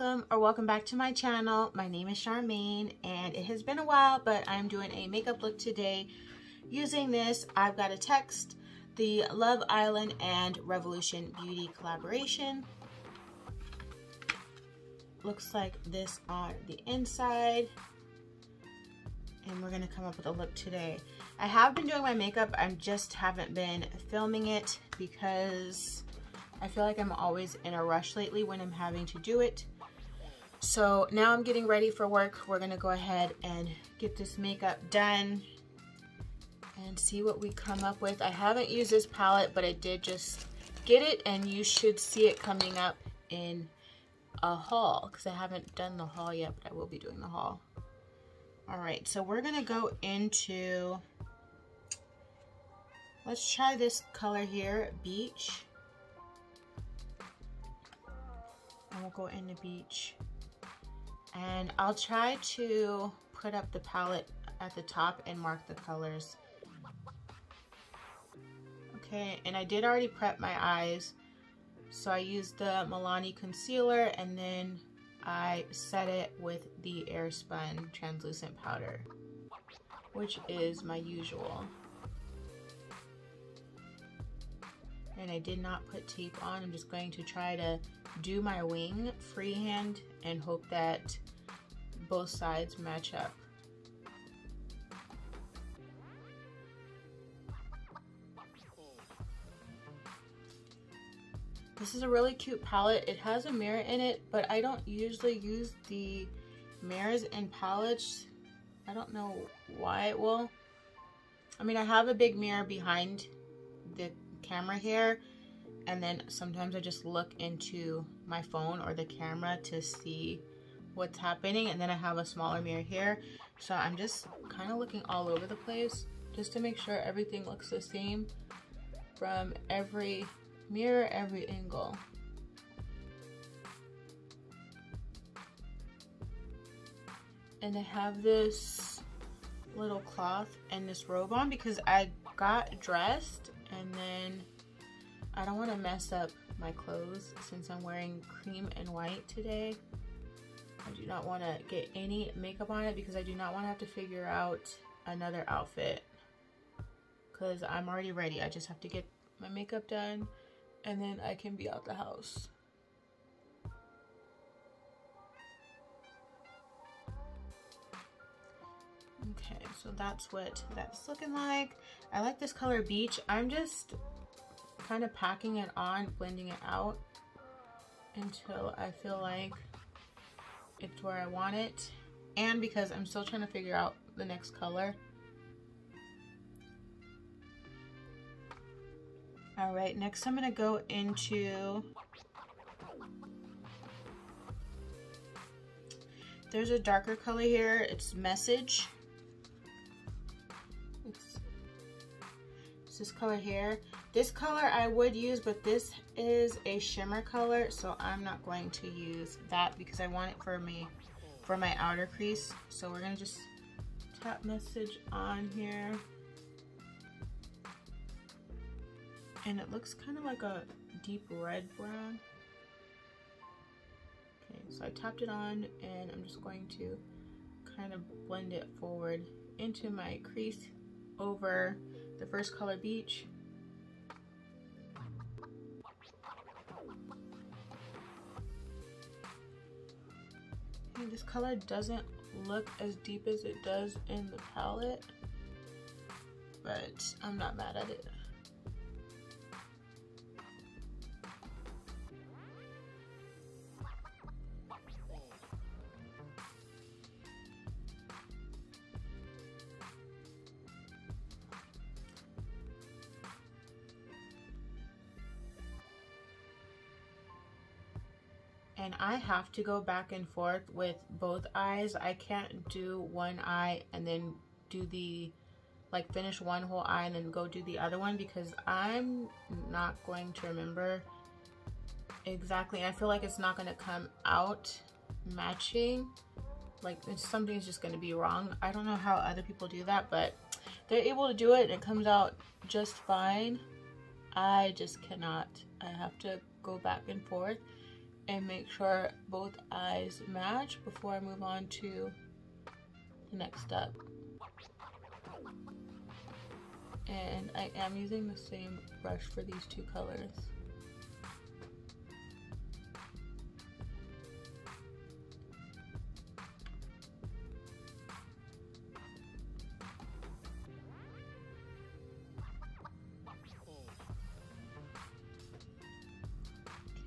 welcome back to my channel. My name is Charmaine and it has been a while, but I'm doing a makeup look today using this I've Got a Text, the Love Island and Revolution Beauty collaboration. Looks like this on the inside, and we're gonna come up with a look today. I have been doing my makeup, I just haven't been filming it because I feel like I'm always in a rush lately when I'm having to do it. So now I'm getting ready for work. We're gonna go ahead and get this makeup done and see what we come up with. I haven't used this palette, but I did just get it, and you should see it coming up in a haul because I haven't done the haul yet, but I will be doing the haul. All right, so we're gonna go into, let's try this color here, Beach. And we'll go into Beach. And I'll try to put up the palette at the top and mark the colors. Okay, and I did already prep my eyes. So I used the Milani concealer and then I set it with the Airspun translucent powder, which is my usual. And I did not put tape on. I'm just going to try to do my wing freehand and hope that both sides match up. This is a really cute palette. It has a mirror in it, but I don't usually use the mirrors in palettes. I don't know why it will. I mean, I have a big mirror behind the camera here, and then sometimes I just look into my phone or the camera to see what's happening, and then I have a smaller mirror here, so I'm just kind of looking all over the place just to make sure everything looks the same from every mirror, every angle. And I have this little cloth and this robe on because I got dressed and then I don't want to mess up my clothes since I'm wearing cream and white today. I do not want to get any makeup on it because I do not want to have to figure out another outfit because I'm already ready. I just have to get my makeup done and then I can be out the house. Okay, so that's what that's looking like. I like this color Beach. I'm just kind of packing it on, blending it out until I feel like it's where I want it, and because I'm still trying to figure out the next color. All right, next I'm gonna go into, there's a darker color here, it's Message. It's this color here. This color I would use, but this is a shimmer color, so I'm not going to use that because I want it for my outer crease. So we're gonna just tap Message on here. And it looks kind of like a deep red brown. Okay, so I tapped it on and I'm just going to kind of blend it forward into my crease over the first color Beach. Okay, this color doesn't look as deep as it does in the palette, but I'm not mad at it. And I have to go back and forth with both eyes. I can't do one eye and then do the, like finish one whole eye and then go do the other one because I'm not going to remember exactly. I feel like it's not gonna come out matching. Like something's just gonna be wrong. I don't know how other people do that, but they're able to do it and it comes out just fine. I just cannot. I have to go back and forth. and make sure both eyes match before I move on to the next step. And I am using the same brush for these two colors.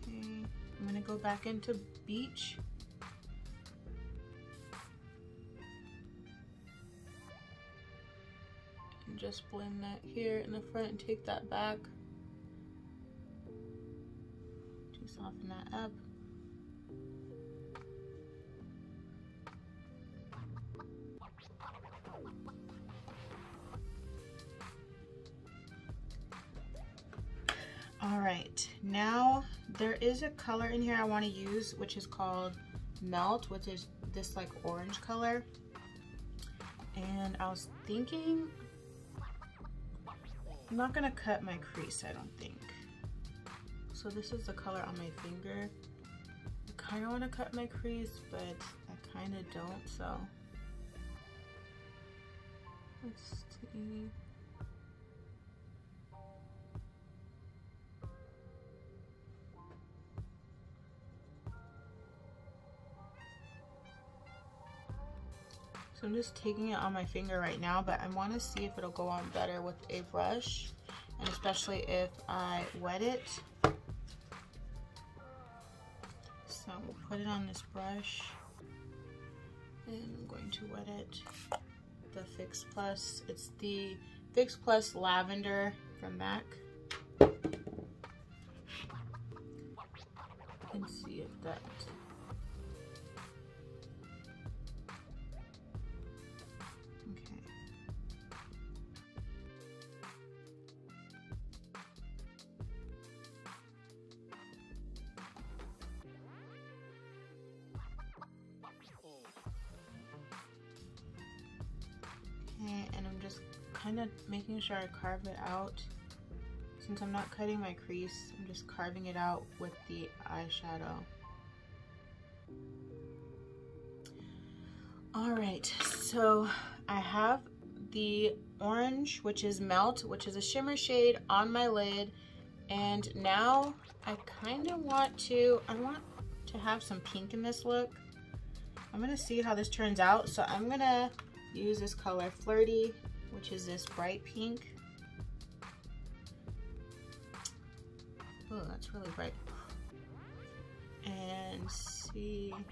Okay, I'm gonna go back into Beach. Just blend that here in the front and take that back to soften that up. All right, now there is a color in here I want to use, which is called Melt, which is this like orange color. And I was thinking, I'm not gonna cut my crease, I don't think. So this is the color on my finger. I kind of want to cut my crease, but I kind of don't, so let's see. So I'm just taking it on my finger right now, but I want to see if it'll go on better with a brush, and especially if I wet it. So we'll put it on this brush, and I'm going to wet it. The Fix Plus, it's the Fix Plus Lavender from MAC. You can see if that. And I'm just kind of making sure I carve it out. Since I'm not cutting my crease, I'm just carving it out with the eyeshadow. Alright, so I have the orange, which is Melt, which is a shimmer shade, on my lid. And now I kind of want to have some pink in this look. I'm going to see how this turns out. So I'm going to use this color Flirty, which is this bright pink. Oh, that's really bright. And see, I'm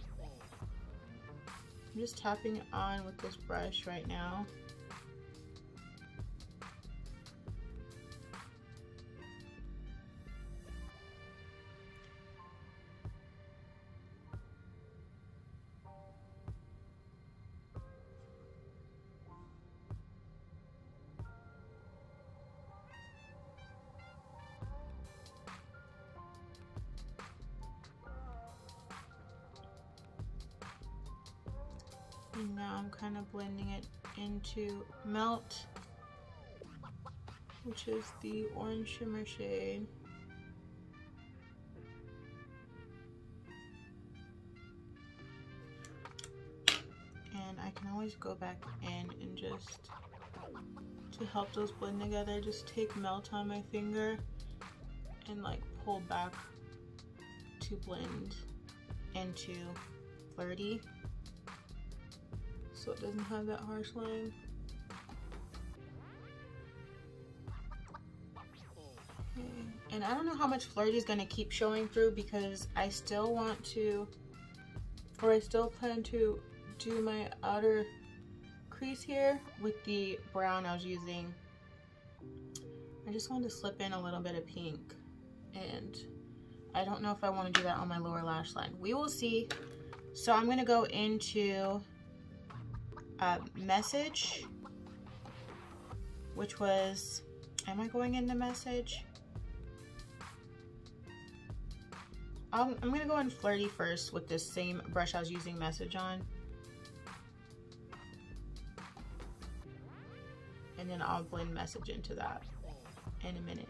just tapping it on with this brush right now. And now I'm kind of blending it into Melt, which is the orange shimmer shade. And I can always go back in and just, to help those blend together, just take Melt on my finger and like pull back to blend into Flirty, so it doesn't have that harsh line. Okay. And I don't know how much Flirty is going to keep showing through, because I still want to, or I still plan to do my outer crease here with the brown I was using. I just wanted to slip in a little bit of pink, and I don't know if I want to do that on my lower lash line. We will see. So I'm going to go into Message, which was, am I going into Message? I'm gonna go in Flirty first with this same brush I was using Message on, and then I'll blend Message into that in a minute.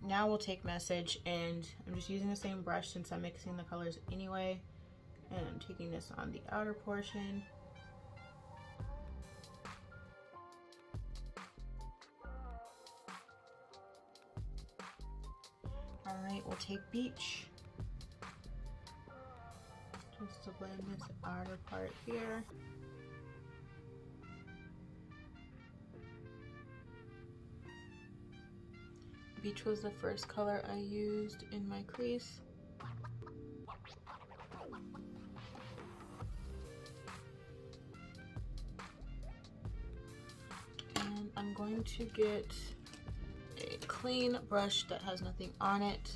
now we'll take Message, and I'm just using the same brush since I'm mixing the colors anyway, and I'm taking this on the outer portion. All right, we'll take Beach just to blend this outer part here. Beach was the first color I used in my crease. And I'm going to get a clean brush that has nothing on it.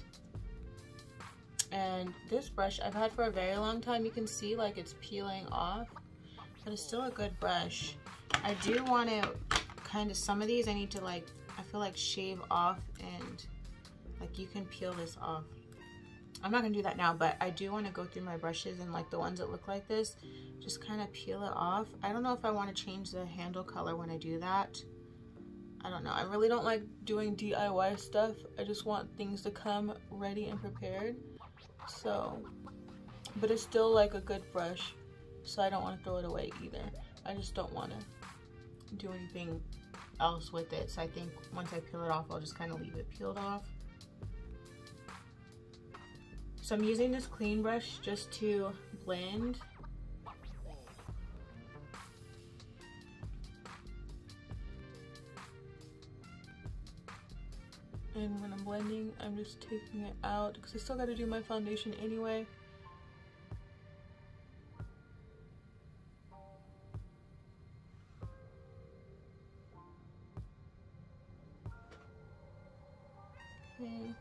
And this brush I've had for a very long time. You can see like it's peeling off, but it's still a good brush. I do want to kind of, some of these I need to like, I feel like shave off, and like you can peel this off. I'm not gonna do that now, but I do want to go through my brushes and like the ones that look like this, just kind of peel it off. I don't know if I want to change the handle color when I do that. I don't know. I really don't like doing DIY stuff. I just want things to come ready and prepared. So, but it's still like a good brush, so I don't want to throw it away either. I just don't want to do anything else with it. So I think once I peel it off, I'll just kind of leave it peeled off. So I'm using this clean brush just to blend. And when I'm blending, I'm just taking it out because I still got to do my foundation anyway. Okay.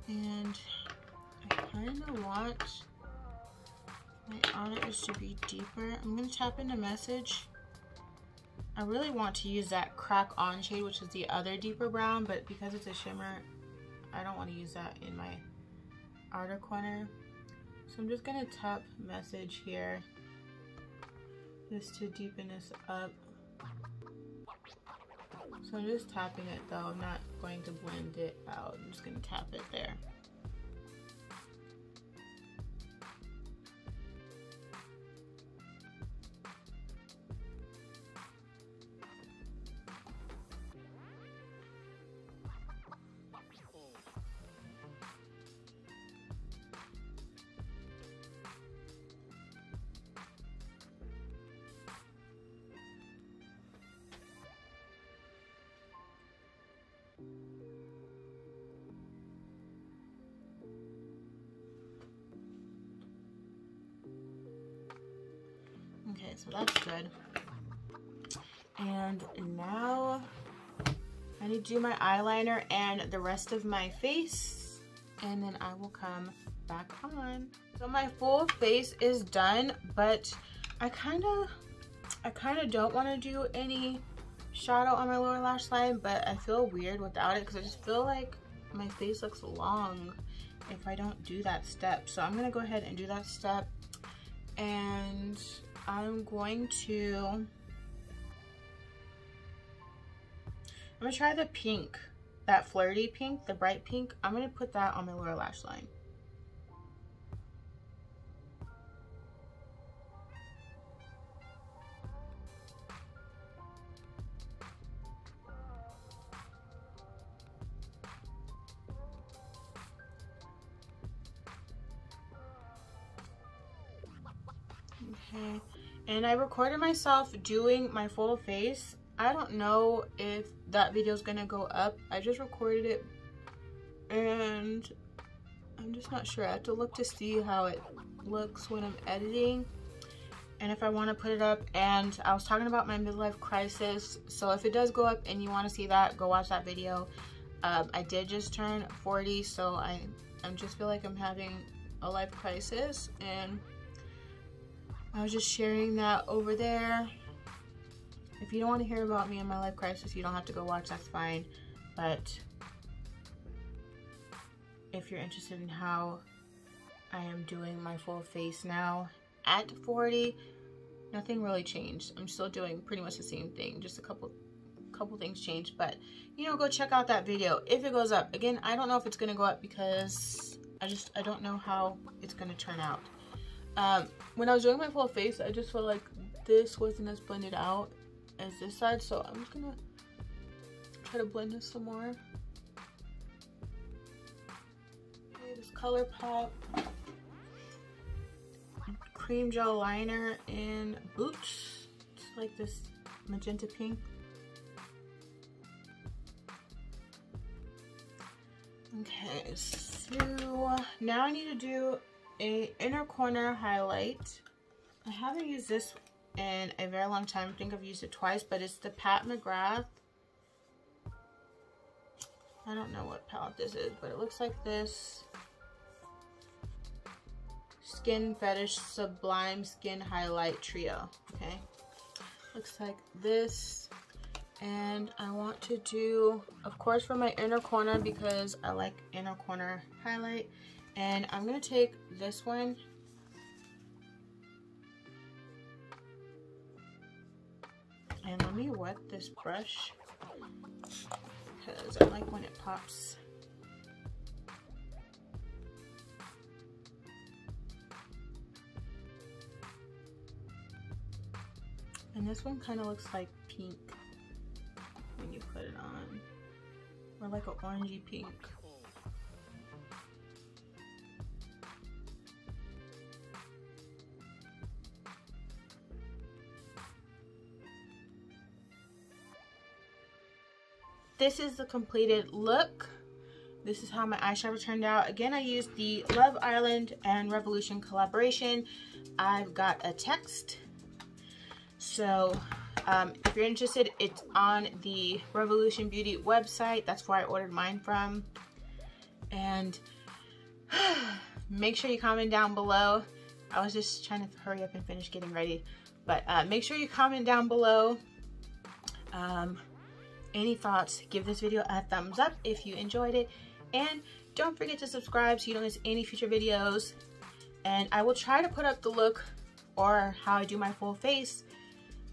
And I kind of want my eyes to be deeper. I'm going to tap into Message. I really want to use that Crack On shade, which is the other deeper brown, but because it's a shimmer, I don't want to use that in my outer corner. So I'm just going to tap Message here just to deepen this up. So I'm just tapping it though, I'm not going to blend it out. I'm just going to tap it there. Okay, so that's good. And now I need to do my eyeliner and the rest of my face, and then I will come back on. So my full face is done, but I kind of don't want to do any shadow on my lower lash line, but I feel weird without it because I just feel like my face looks long if I don't do that step. So I'm gonna go ahead and do that step, and I'm going to try the pink, that flirty pink, the bright pink. I'm gonna put that on my lower lash line. Okay, and I recorded myself doing my full face. I don't know if that video is gonna go up. I just recorded it and I'm just not sure. I have to look to see how it looks when I'm editing and if I want to put it up. And I was talking about my midlife crisis, so if it does go up and you want to see that, go watch that video. I did just turn 40, so I just feel like I'm having a life crisis, and I was just sharing that over there. If you don't want to hear about me and my life crisis, you don't have to go watch, that's fine. But if you're interested in how I am doing my full face now at 40, nothing really changed. I'm still doing pretty much the same thing, just a couple couple things changed, but you know, go check out that video if it goes up. Again, I don't know if it's gonna go up because I don't know how it's gonna turn out. When I was doing my full face, I just felt like this wasn't as blended out as this side, so I'm just gonna try to blend this some more. Okay, this ColourPop cream gel liner in Boots. It's like this magenta pink. Okay, so now I need to do a inner corner highlight. I haven't used this in a very long time. I think I've used it twice, but it's the Pat McGrath. I don't know what palette this is, but it looks like this. Skin Fetish Sublime Skin Highlight Trio. Okay, looks like this. And I want to do, of course, for my inner corner, because I like inner corner highlight. And I'm going to take this one. And let me wet this brush, because I like when it pops. And this one kind of looks like pink when you put it on, or like an orangey pink. This is the completed look. This is how my eyeshadow turned out. Again, I used the Love Island and Revolution collaboration. I've got a text. So if you're interested, it's on the Revolution Beauty website. That's where I ordered mine from. And make sure you comment down below. I was just trying to hurry up and finish getting ready. But make sure you comment down below any thoughts. Give this video a thumbs up if you enjoyed it. And don't forget to subscribe so you don't miss any future videos. And I will try to put up the look or how I do my full face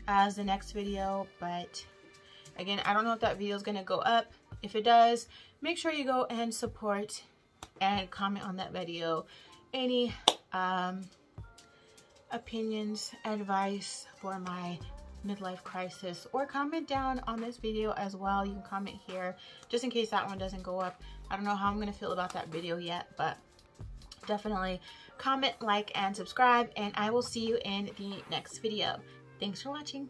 as the next video, but again, I don't know if that video is going to go up. If it does, make sure you go and support and comment on that video. Any opinions, advice for my midlife crisis, or comment down on this video as well. You can comment here just in case that one doesn't go up. I don't know how I'm going to feel about that video yet, but definitely comment, like, and subscribe, and I will see you in the next video. Thanks for watching.